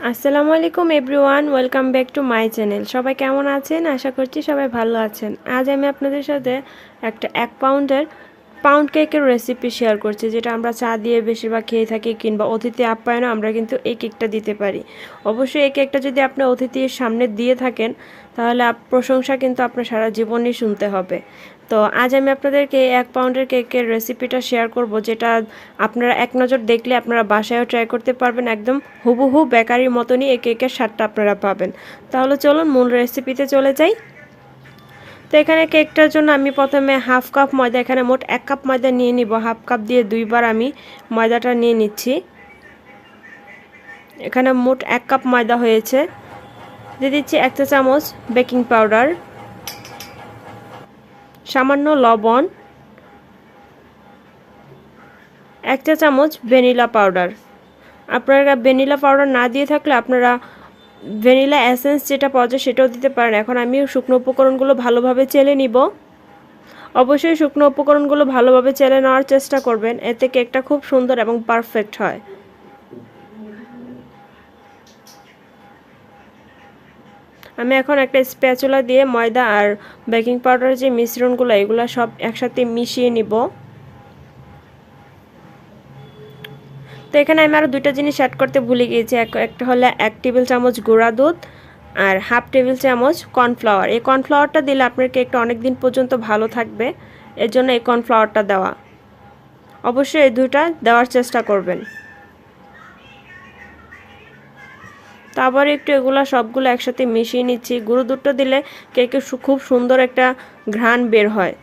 আসসালামু আলাইকুম everyone, welcome back to my channel. সবাই কেমন আছেন? আশা করছি সবাই ভালো আছেন। আজ আমি আপনাদের সাথে একটা 1 পাউন্ডের পাউন্ড কেকের রেসিপি শেয়ার করছি, যেটা আমরা চা দিয়ে বেশিরভাগ খেয়ে থাকি, কিংবা অতিথি আপ্যায়নে আমরা কিন্তু এই কেকটা দিতে পারি। অবশ্যই এই কেকটা যদি আপনি অতিথির সামনে দিয়ে থাকেন, তাহলে প্রশংসা কিন্তু আপনার সারা জীবনই শুনতে হবে। তো আজ আমি আপনাদেরকে 1 পাউন্ডের কেকের রেসিপিটা শেয়ার করব, যেটা আপনারা এক নজর দেখলে আপনারা বাসায়ও ট্রাই করতে পারবেন। একদম হুবহু বেকারির মতনই এই কেকের স্বাদটা আপনারা পাবেন। তাহলে চলুন মূল রেসিপিতে চলে যাই। তো এখানে কেকটার জন্য আমি প্রথমে হাফ কাপ ময়দা, এখানে মোট 1 কাপ ময়দা নিয়ে নিব। হাফ কাপ দিয়ে 2বার আমি ময়দাটা নিয়ে নিচ্ছি। এখানে মোট 1 কাপ ময়দা হয়েছে। দিয়ে দিচ্ছি 1 চা চামচ বেকিং পাউডার, সামান্য লবণ, 1 চা চামচ ভ্যানিলা পাউডার। আপনারা ভ্যানিলা পাউডার না দিয়ে থাকলে আপনারা ভ্যানিলা এসেন্স যেটা পাওয়া যায় সেটাও দিতে পারেন। এখন আমি শুকনো উপকরণগুলো ভালোভাবে চেলে নিব। অবশ্যই শুকনো উপকরণগুলো ভালোভাবে চেলে নেওয়ার চেষ্টা করবেন, এতে কেকটা খুব সুন্দর এবং পারফেক্ট হয়। আমি এখন একটা স্প্যাচুলা দিয়ে ময়দা আর বেকিং পাউডারের যে মিশ্রণগুলো, এগুলো সব একসাথে মিশিয়ে নিব। তো এখানে আমি আরও 2টা জিনিস অ্যাড করতে ভুলে গিয়েছি। একটা হলো 1 টেবিল চামচ গুঁড়া দুধ আর হাফ টেবিল চামচ কর্নফ্লাওয়ার। এই কর্নফ্লাওয়ারটা দিলে আপনার কেকটা অনেক দিন পর্যন্ত ভালো থাকবে, এর জন্য এই কর্নফ্লাওয়ারটা দেওয়া। অবশ্যই এই 2টা দেওয়ার চেষ্টা করবেন। তারপর একটু এগুলো সবগুলো একসাথে মিশিয়ে নিচ্ছি। গুঁড়ো দুধটা দিলে কেকের খুব সুন্দর একটা ঘ্রাণ বের হয়।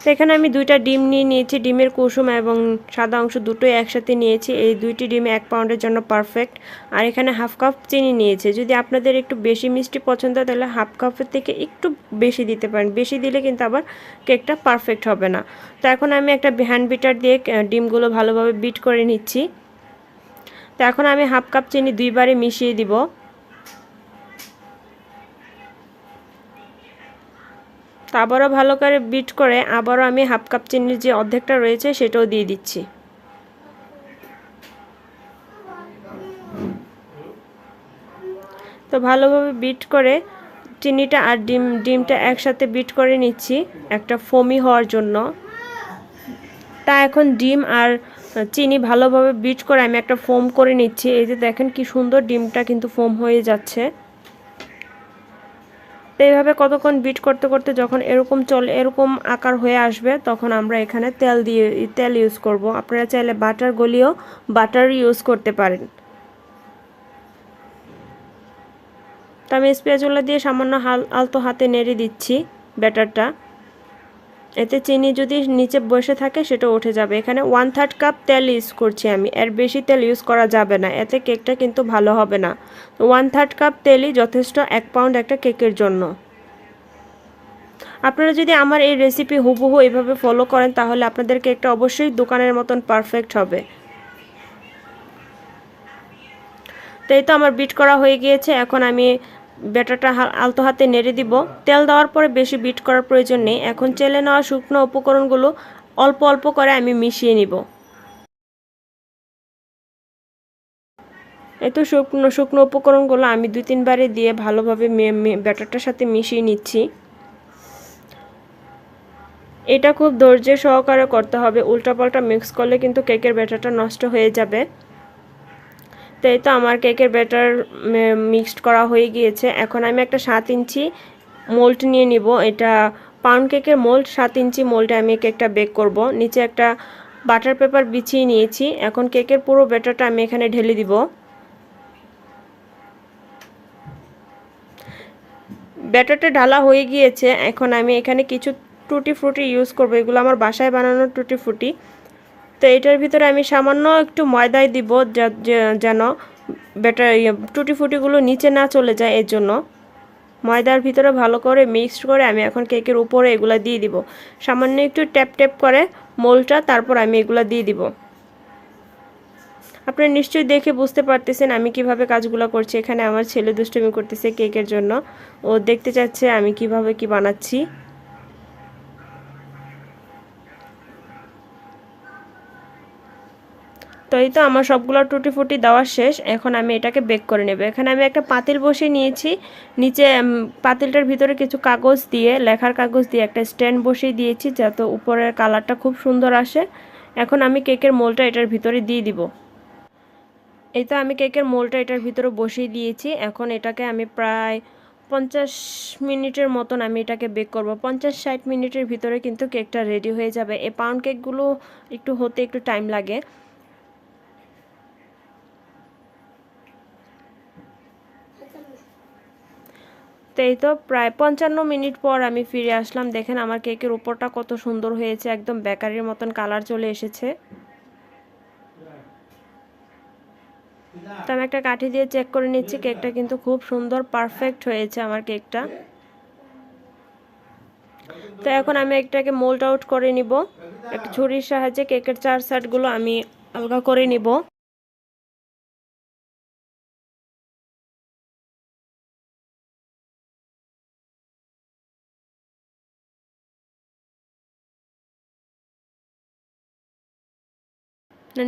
তো এখানে আমি 2টা ডিম নিয়ে নিয়েছি। ডিমের কুসুম এবং সাদা অংশ দুটোই একসাথে নিয়েছি। এই 2টি ডিম 1 পাউন্ডের জন্য পারফেক্ট। আর এখানে হাফ কাপ চিনি নিয়েছি। যদি আপনাদের একটু বেশি মিষ্টি পছন্দ হয়, তাহলে হাফ কাপের থেকে একটু বেশি দিতে পারেন। বেশি দিলে কিন্তু আবার কেকটা পারফেক্ট হবে না। তো এখন আমি একটা হ্যান্ড বিটার দিয়ে ডিমগুলো ভালোভাবে বিট করে নিচ্ছি। তো এখন আমি হাফ কাপ চিনি 2বারে মিশিয়ে দিব। তো আবারও ভালো করে বিট করে আবারও আমি হাফ কাপ চিনির যে অর্ধেকটা রয়েছে সেটাও দিয়ে দিচ্ছি। তো ভালোভাবে বিট করে চিনিটা আর ডিমটা একসাথে বিট করে নিচ্ছি একটা ফোমি হওয়ার জন্য। তা এখন ডিম আর চিনি ভালোভাবে বিট করে আমি একটা ফোম করে নিচ্ছি। এই যে দেখেন কি সুন্দর ডিমটা কিন্তু ফোম হয়ে যাচ্ছে। তো এইভাবে কতক্ষণ বিট করতে করতে যখন এরকম আকার হয়ে আসবে, তখন আমরা এখানে তেল ইউজ করব। আপনারা চাইলে বাটার গলিও বাটার ইউজ করতে পারেন। তো আমি স্প্যাচুলা দিয়ে সামান্য আলতো হাতে নেড়ে দিচ্ছি ব্যাটারটা। এতে চিনি যদি নিচে বসে থাকে সেটা উঠে যাবে। এখানে 1/3 কাপ তেল ইউজ করছি আমি, এর বেশি তেল ইউজ করা যাবে না, এতে কেকটা কিন্তু ভালো হবে না। তো 1/3 কাপ তেলই যথেষ্ট 1 পাউন্ড একটা কেকের জন্য। আপনারা যদি আমার এই রেসিপি হুবহু এইভাবে ফলো করেন, তাহলে আপনাদের কেকটা অবশ্যই দোকানের মতন পারফেক্ট হবে। তো এই তো আমার বিট করা হয়ে গিয়েছে। এখন আমি ব্যাটারটা আলতো হাতে নেড়ে দিব। তেল দেওয়ার পরে বেশি বিট করার প্রয়োজন নেই। এখন চেলে নেওয়া শুকনো উপকরণগুলো অল্প অল্প করে আমি মিশিয়ে নিব। এই তো শুকনো উপকরণগুলো আমি 2-3বারে দিয়ে ভালোভাবে ব্যাটারটার সাথে মিশিয়ে নিচ্ছি। এটা খুব ধৈর্য সহকারে করতে হবে, উল্টাপাল্টা মিক্স করলে কিন্তু কেকের ব্যাটারটা নষ্ট হয়ে যাবে। তো এই তো আমার কেকের ব্যাটার মিক্সড করা হয়ে গিয়েছে। এখন আমি একটা 7 ইঞ্চি মোল্ড নিয়ে নিব। এটা পাউন্ড কেকের মোল্ড। 7 ইঞ্চি মোল্ডে আমি কেকটা বেক করব। নিচে একটা বাটার পেপার বিছিয়ে নিয়েছি। এখন কেকের পুরো ব্যাটারটা আমি এখানে ঢেলে দিব। ব্যাটারটা ঢালা হয়ে গিয়েছে। এখন আমি এখানে কিছু টুটি ফ্রুটি ইউজ করব। এগুলো আমার বাসায় বানানো টুটি ফ্রুটি। তো এটার ভিতরে আমি সামান্য একটু ময়দায় দিব, যেন ব্যাটার টুটি ফ্রুটিগুলো নিচে না চলে যায়। এর জন্য ময়দার ভিতরে ভালো করে মিক্সড করে আমি এখন কেকের উপরে এগুলা দিয়ে দিব। সামান্য একটু ট্যাপ ট্যাপ করে মোলটা, তারপর আমি এগুলা দিয়ে দিব। আপনারা নিশ্চয়ই দেখে বুঝতে পারতেছেন আমি কিভাবে কাজগুলো করছি। এখানে আমার ছেলে দুষ্টুমি করতেছে কেকের জন্য, ও দেখতে চাচ্ছে আমি কিভাবে কি বানাচ্ছি। তো এই তো আমার সবগুলো টুটি ফুটি দেওয়া শেষ। এখন আমি এটাকে বেক করে নেব। এখানে আমি একটা পাতিল বসিয়ে নিয়েছি, নিচে পাতিলটার ভিতরে কিছু কাগজ দিয়ে, লেখার কাগজ দিয়ে একটা স্ট্যান্ড বসিয়ে দিয়েছি যাতে উপরের কালারটা খুব সুন্দর আসে। এখন আমি কেকের মোলটা এটার ভিতরে দিয়ে দিব। এই তো আমি কেকের মোলটা এটার ভিতরে বসিয়ে দিয়েছি। এখন এটাকে আমি প্রায় 50 মিনিটের মতন আমি এটাকে বেক করব। 50-60 মিনিটের ভিতরে কিন্তু কেকটা রেডি হয়ে যাবে। এই পাউন্ড কেকগুলো একটু হতে একটু টাইম লাগে। তো এই তো প্রায় 55 মিনিট পর আমি ফিরে আসলাম। দেখেন আমার কেকের উপরটা কত সুন্দর হয়েছে, একদম বেকারির মতন কালার চলে এসেছে। তো আমি একটা কাঠি দিয়ে চেক করে নিচ্ছি, কেকটা কিন্তু খুব সুন্দর পারফেক্ট হয়েছে আমার কেকটা। তো এখন আমি একটাকে মোল্ড আউট করে নিব। একটা ছুরির সাহায্যে কেকের 4 সাইডগুলো আমি আলগা করে নিব।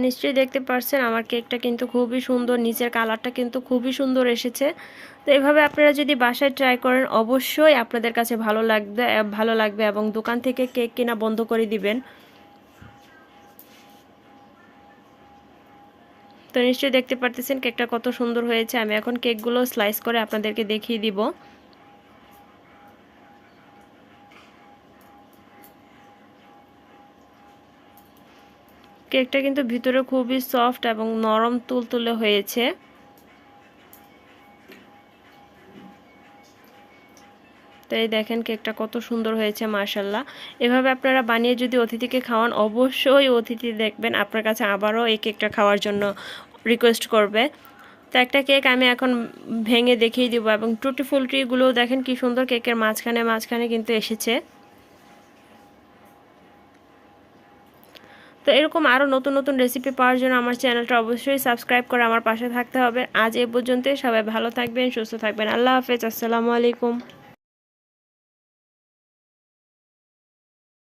নিশ্চয়ই দেখতে পারছেন আমার কেকটা কিন্তু খুবই সুন্দর, নিচের কালারটা কিন্তু খুবই সুন্দর এসেছে। তো এইভাবে আপনারা যদি বাসায় ট্রাই করেন অবশ্যই আপনাদের কাছে ভালো লাগবে এবং দোকান থেকে কেক কেনা বন্ধ করে দিবেন। তো নিশ্চয়ই দেখতে পারতেছেন কেকটা কত সুন্দর হয়েছে। আমি এখন কেকগুলো স্লাইস করে আপনাদেরকে দেখিয়ে দিব। কেকটা কিন্তু ভিতরে খুবই সফট এবং নরম তুলতুলে হয়েছে। তো এই দেখেন কেকটা কত সুন্দর হয়েছে মাশাআল্লাহ। এভাবে আপনারা বানিয়ে যদি অতিথিকে খাওয়ান অবশ্যই অতিথি দেখবেন আপনার কাছে আবারও এই কেকটা খাওয়ার জন্য রিকোয়েস্ট করবে। তো একটা কেক আমি এখন ভেঙে দেখিয়ে দিব এবং টুটি ফুলটিগুলোও দেখেন কি সুন্দর কেকের মাঝখানে কিন্তু এসেছে। তো এরকম আরও নতুন নতুন রেসিপি পাওয়ার জন্য আমার চ্যানেলটা অবশ্যই সাবস্ক্রাইব করে আমার পাশে থাকতে হবে। আজ এ পর্যন্তই, সবাই ভালো থাকবেন, সুস্থ থাকবেন। আল্লাহ হাফেজ, আসসালামু আলাইকুম।